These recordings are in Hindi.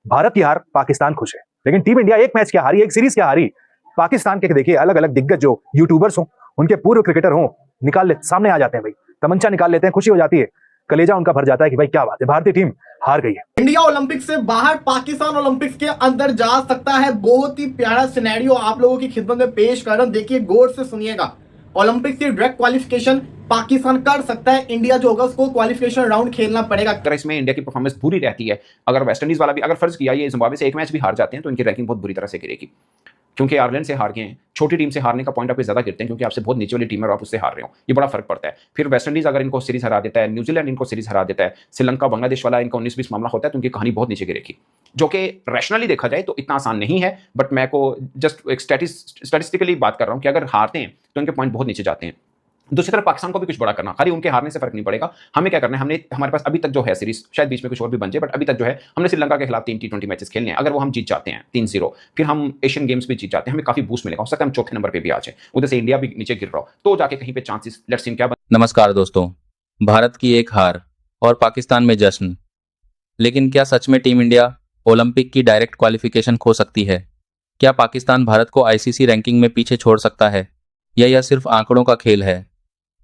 भारत की हार, पाकिस्तान खुश है। लेकिन टीम इंडिया एक मैच क्या हारी, एक सीरीज क्या हारी। पाकिस्तान के देखिए अलग अलग दिग्गज जो यूट्यूबर्स हों, उनके पूर्व क्रिकेटर हों, सामने आ जाते हैं भाई, तमंचा निकाल लेते हैं, खुशी हो जाती है, कलेजा उनका भर जाता है कि भाई क्या बात है, भारतीय टीम हार गई है। इंडिया ओलंपिक से बाहर, पाकिस्तान ओलंपिक्स के अंदर जा सकता है। बहुत ही प्यारा सिनेरियो आप लोगों की खिदमत में पेश कर रहा हूं, देखिए गौर से सुनिएगा। ओलंपिक की डायरेक्ट क्वालिफिकेशन पाकिस्तान कर सकता है, इंडिया जो होगा उसको क्वालिफिकेशन राउंड खेलना पड़ेगा। अगर इसमें इंडिया की परफॉर्मेंस बुरी रहती है, अगर वेस्टइंडीज वाला भी अगर फर्ज किया ये जिम्बाब्वे से एक मैच भी हार जाते हैं तो इनकी रैंकिंग बहुत बुरी तरह से गिरेगी, क्योंकि आयरलैंड से हार गए हैं। छोटी टीम से हारने का पॉइंट आपके ज्यादा गिरते हैं क्योंकि आपसे बहुत नीचे वाली टीम है और आप उससे हार रहे हो, ये बड़ा फर्क पड़ता है। फिर वेस्टइंडीज अगर इनको सीरीज हरा देता है, न्यूजीलैंड इनको सीरीज हरा देता है, श्रीलंका बांग्लादेश वाला इनका 19-20 मामला होता है तो उनकी कहानी बहुत नीचे गिरेगी, जो कि रैशनली देखा जाए तो इतना आसान नहीं है। बट मैं को जस्ट एक स्टैटिस्टिकली बात कर रहा हूँ कि अगर हारते हैं तो इनके पॉइंट बहुत नीचे जाते हैं। दूसरी तरफ पाकिस्तान को भी कुछ बड़ा करना, खाली उनके हारने से फर्क नहीं पड़ेगा। हमें क्या करना है, हमने हमारे पास अभी तक जो है सीरीज, शायद बीच में कुछ और भी बन जाए, बट अभी तक जो है हमने श्रीलंका के खिलाफ 3 T20 मैचेस खेलने हैं। अगर वो हम जीत जाते हैं 3-0, फिर हम एशियन गेम्स भी जीत जाते हैं, हमें काफी बूस्ट मिलेगा। हो सकता है हम चौथे नंबर पे भी आ जाए, उधर से इंडिया भी नीचे गिर रहा हो तो जाके कहीं पे चांसेस, लेट्स सी क्या। नमस्कार दोस्तों, भारत की एक हार और पाकिस्तान में जश्न। लेकिन क्या सच में टीम इंडिया ओलंपिक की डायरेक्ट क्वालिफिकेशन खो सकती है? क्या पाकिस्तान भारत को आईसीसी रैंकिंग में पीछे छोड़ सकता है या यह सिर्फ आंकड़ों का खेल है?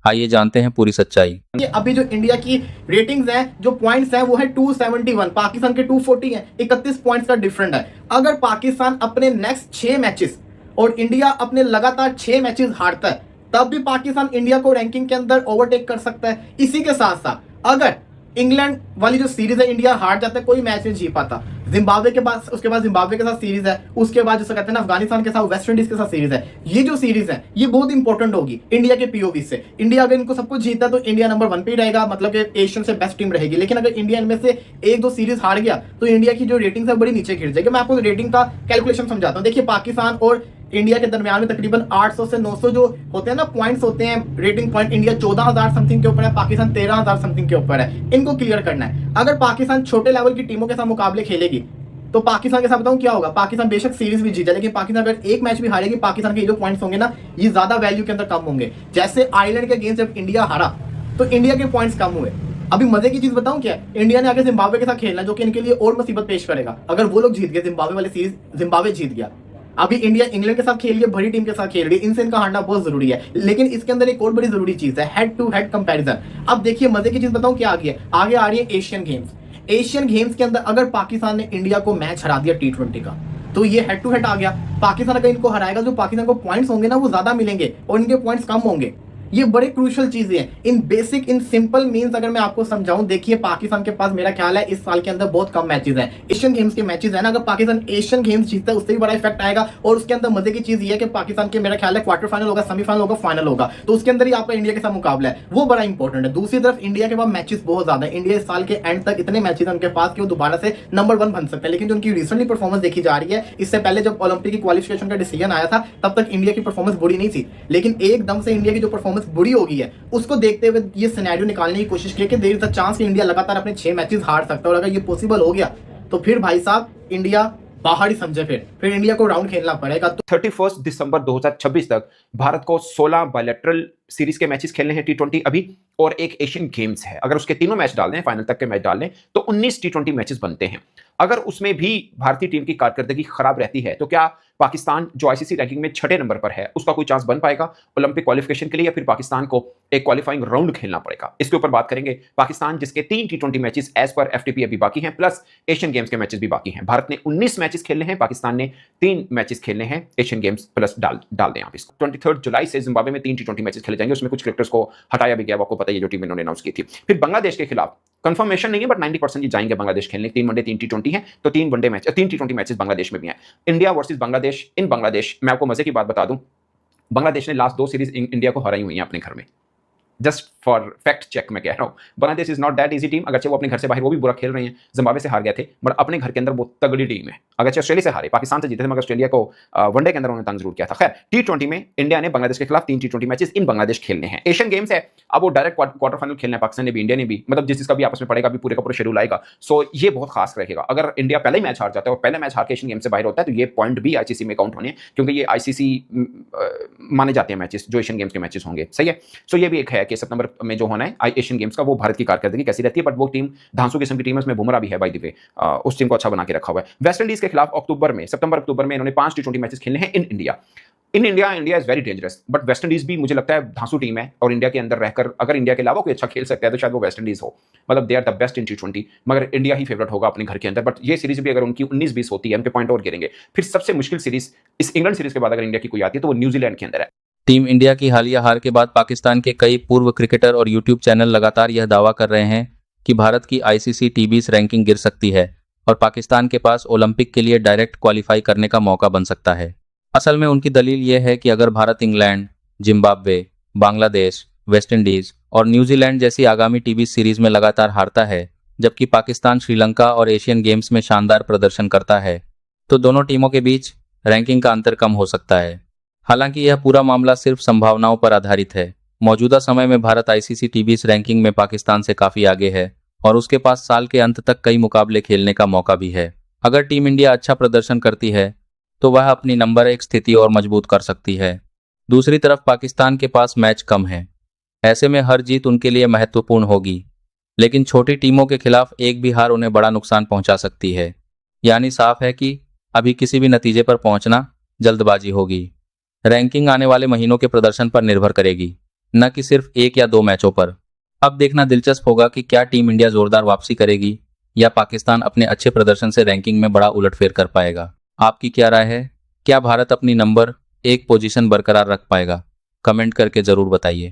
आइए जानते हैं पूरी सच्चाई। अभी जो इंडिया की रेटिंग्स हैं, जो पॉइंट्स हैं, वो है 271, पाकिस्तान के 240 हैं, 31 पॉइंट्स का डिफरेंट है। अगर पाकिस्तान अपने नेक्स्ट 6 मैचेस और इंडिया अपने लगातार 6 मैचेस हारता है, तब भी पाकिस्तान इंडिया को रैंकिंग के अंदर ओवरटेक कर सकता है। इसी के साथ साथ अगर इंग्लैंड वाली जो सीरीज है इंडिया हार जाता है, कोई मैच नहीं जीत पाता, जिम्बाब्वे के पास, उसके बाद जिम्बाब्वे के साथ सीरीज है, उसके बाद जैसे कहते हैं ना अफगानिस्तान के साथ, वेस्ट इंडीज के साथ सीरीज है। ये जो सीरीज है ये बहुत इंपॉर्टेंट होगी इंडिया के पीओवी से। इंडिया अगर इनको सब कुछ जीता तो इंडिया नंबर 1 पे ही रहेगा, मतलब कि एशियन से बेस्ट टीम रहेगी। लेकिन अगर इंडिया इनमें से 1-2 सीरीज हार गया तो इंडिया की जो रेटिंग है बड़ी नीचे गिर जाएगी। मैं आपको रेटिंग का कैलकुलेशन समझाता हूँ। देखिए पाकिस्तान और इंडिया के दरमियान में तकरीबन 800 से 900 जो होते हैं ना पॉइंट्स होते हैं, रेटिंग पॉइंट। इंडिया 14,000 समथिंग के ऊपर है, पाकिस्तान 13,000 समथिंग के ऊपर है। इनको क्लियर करना है। अगर पाकिस्तान छोटे लेवल की टीमों के साथ मुकाबले खेलेगी तो पाकिस्तान के साथ बताऊं क्या होगा, पाकिस्तान बेशक सीरीज भी जीत जाए, लेकिन पाकिस्तान अगर एक मैच भी हारेगी, पाकिस्तान के जो पॉइंट्स होंगे ना ये ज्यादा वैल्यू के अंदर कम होंगे। जैसे आयरलैंड के अगेंस्ट जब इंडिया हारा तो इंडिया के पॉइंट्स कम हुए। अभी मजे की चीज बताऊं क्या, इंडिया ने आगे जिम्बाब्वे के साथ खेलना जो कि इनके लिए और मुसीबत पेश करेगा। अगर वो लोग जीत गए, जिम्बाब्वे वाली सीरीज जिम्बाब्वे जीत गया, अभी इंडिया इंग्लैंड के साथ खेल रही है, बड़ी टीम के साथ खेल रही है, इनसे इनका हारना बहुत जरूरी है। लेकिन इसके अंदर एक और बड़ी जरूरी चीज है, हेड टू हेड कंपैरिजन। अब देखिए मजे की चीज बताऊं क्या आगे है, आगे आ रही है एशियन गेम्स। एशियन गेम्स के अंदर अगर पाकिस्तान ने इंडिया को मैच हरा दिया T20 का, तो ये हेड टू हेड आ गया। पाकिस्तान अगर इनको हराएगा, जो पाकिस्तान को पॉइंट्स होंगे ना वो ज्यादा मिलेंगे और इनके पॉइंट्स कम होंगे। ये बड़े क्रूशियल चीजें हैं। इन बेसिक, इन सिंपल मीन्स अगर मैं आपको समझाऊं, देखिए पाकिस्तान के पास मेरा ख्याल है इस साल के अंदर बहुत कम मैचेस हैं, एशियन गेम्स के मैचेस है ना। अगर पाकिस्तान एशियन गेम्स जीतता है उससे भी बड़ा इफेक्ट आएगा। और उसके अंदर मजे की चीज ये है कि पाकिस्तान के मेरा ख्याल है क्वार्टर फाइनल होगा, सेमीफाइनल होगा, फाइनल होगा, तो उसके अंदर ही आपका इंडिया के साथ मुकाबला है, वो बड़ा इंपॉर्टेंट है। दूसरी तरफ इंडिया के पास मैचेस बहुत ज्यादा है। इंडिया इस साल के एंड तक इतने मैचेस हैं उनके पास कि वो दोबारा से नंबर 1 बन सकते हैं। लेकिन जो उनकी रिसेंटली परफॉर्मेंस देखी जा रही है, इससे पहले जब ओलंपिक की क्वालिफिकेशन का डिसीजन आया था तब तक इंडिया की परफॉर्मेंस बुरी नहीं थी, लेकिन एकदम से इंडिया की जो परफॉर्मेंस बुरी हो गई है उसको देखते हुए ये सिनेरियो निकालने की कोशिश की कि देयर इज अ चांस कि इंडिया लगातार अपने 6 मैचेस हार सकता है। और अगर ये पॉसिबल हो गया तो फिर भाई साहब इंडिया बाहर ही समझे, फिर इंडिया को राउंड खेलना पड़ेगा। तो 31 दिसंबर 2026 तक भारत को 16 बायलैटरल सीरीज के मैचेस खेलने हैं T20 अभी, और एक एशियन गेम्स है। अगर उसके तीनों मैच डाल दें, फाइनल तक के मैच डाल दें, तो 19 T20 मैचेस बनते हैं। अगर उसमें भी भारतीय टीम की कारकर्दगी खराब रहती है तो क्या पाकिस्तान जो आईसीसी रैंकिंग में 6ठे नंबर पर है उसका कोई चांस बन पाएगा ओलंपिक क्वालिफिकेशन के लिए, या फिर पाकिस्तान को एक क्वालिफाइंग राउंड खेलना पड़ेगा? इसके ऊपर बात करेंगे। पाकिस्तान जिसके 3 T20 matches as per FTP अभी बाकी हैं, प्लस एशियन गेम्स के मैचेस भी बाकी हैं। भारत ने 19 मैचेस खेलने हैं, पाकिस्तान ने 3 मैचेस खेलने हैं एशियन गेम्स प्लस डाल दें आप इसको। 23 जुलाई से जिम्बाब्वे में 3 T20 मैचेस खेले जाएंगे, उसमें कुछ क्रिकेटर्स को हटाया भी गया, आपको पता है, जो टीम इन्होंने अनाउंस की थी। फिर बांग्लादेश के खिलाफ कंफर्मेशन नहीं है बट 90% ये जाएंगे बांग्लादेश खेलने। 3 वनडे 3 T20 हैं, तो 3 one day match 3 T20 matches Bangladesh में भी हैं। इंडिया वर्सेस बांग्लादेश इन बांग्लादेश। मैं आपको मजे की बात बता दूं, बांग्लादेश ने लास्ट 2 सीरीज इंडिया को हराई हुई हैं अपने घर में। जस्ट फॉर फैक्ट चेक मैं कह रहा हूं, Bangladesh is not that easy team. अगरचे वो अपने घर से बाहर वो भी बुरा खेल रहे हैं, जिम्बाब्वे से हार गए थे, बट अपने घर के अंदर वो तगड़ी टीम है। अगरचे ऑस्ट्रेलिया से हारे, पाकिस्तान से जीते थे, मगर ऑस्ट्रेलिया को वनडे के अंदर उन्होंने तंग जरूर किया था। खैर T20 में इंडिया ने बांग्लादेश के खिलाफ 3 T20 मैचेस इन बांग्लादेश खेलने हैं। एशियन गेम्स है, अब वो डायरेक्ट क्वार्टर फाइनल खेलना है, पाकिस्तान ने भी इंडिया ने भी, मतलब जिसका भी आपस में पड़ेगा, अभी पूरे का पूरा शेड्यूल आएगा। सो ये बहुत खास रहेगा। अगर इंडिया पहले ही मैच हार जाता है और पहले मैच हार के एशियन गेम से बाहर होता है तो ये पॉइंट भी आईसीसी में काउंट होने, क्योंकि ये आईसीसी माने जाते हैं मैचेस जो एशियन गेम्स के मैचेस होंगे। सही है। सो ये भी एक है कि सितंबर में जो होना है एशियन गेम्स का, वो भारत की कारकर्दगी कैसी रहती है। बट वो टीम धांसू किस्म की टीम है, उसमें बुमराह भी है बाय द वे, उस टीम को अच्छा बना के रखा हुआ है। वेस्ट इंडीज के खिलाफ सितंबर अक्टूबर में इन्होंने 5 T20 मैचेस खेलने हैं in India. India is very dangerous, but West Indies भी मुझे लगता है धांसू टीम है, और इंडिया के अंदर रहकर अगर इंडिया के अलावा कोई अच्छा खेल सकता है तो शायद वो वेस्ट इंडीज हो। मतलब they are the best in T20, मगर इंडिया ही फेवरेट होगा अपने घर के अंदर। बट ये सीरीज भी अगर उनकी 19-20 होती है, उनके पॉइंट और गिरेंगे। फिर सबसे मुश्किल सीरीज इस इंग्लैंड सीरीज के बाद अगर इंडिया की कोई आती है तो वो न्यूजीलैंड के अंदर है। टीम इंडिया की हालिया हार के बाद पाकिस्तान के कई पूर्व क्रिकेटर और यूट्यूब चैनल लगातार यह दावा कर रहे हैं कि भारत की आईसीसी टी20 रैंकिंग गिर सकती है और पाकिस्तान के पास ओलंपिक के लिए डायरेक्ट क्वालिफाई करने का मौका बन सकता है। असल में उनकी दलील यह है कि अगर Bharat England, Zimbabwe, Bangladesh, West Indies और न्यूजीलैंड जैसी आगामी टी20 सीरीज में लगातार हारता है, जबकि पाकिस्तान श्रीलंका और एशियन गेम्स में शानदार प्रदर्शन करता है, तो दोनों टीमों के बीच रैंकिंग का अंतर कम हो सकता है। हालांकि यह पूरा मामला सिर्फ संभावनाओं पर आधारित है। मौजूदा समय में भारत आईसीसी टी20 रैंकिंग में पाकिस्तान से काफी आगे है और उसके पास साल के अंत तक कई मुकाबले खेलने का मौका भी है। अगर टीम इंडिया अच्छा प्रदर्शन करती है तो वह अपनी नंबर 1 स्थिति और मजबूत कर सकती है। दूसरी तरफ पाकिस्तान के पास मैच कम है, ऐसे में हर जीत उनके लिए महत्वपूर्ण होगी, लेकिन छोटी टीमों के खिलाफ एक भी हार उन्हें बड़ा नुकसान पहुंचा सकती है। यानी साफ है कि अभी किसी भी नतीजे पर पहुंचना जल्दबाजी होगी। रैंकिंग आने वाले महीनों के प्रदर्शन पर निर्भर करेगी, न कि सिर्फ 1 या 2 मैचों पर। अब देखना दिलचस्प होगा कि क्या टीम इंडिया जोरदार वापसी करेगी या पाकिस्तान अपने अच्छे प्रदर्शन से रैंकिंग में बड़ा उलटफेर कर पाएगा। आपकी क्या राय है? क्या भारत अपनी नंबर 1 पोजीशन बरकरार रख पाएगा? कमेंट करके जरूर बताइए।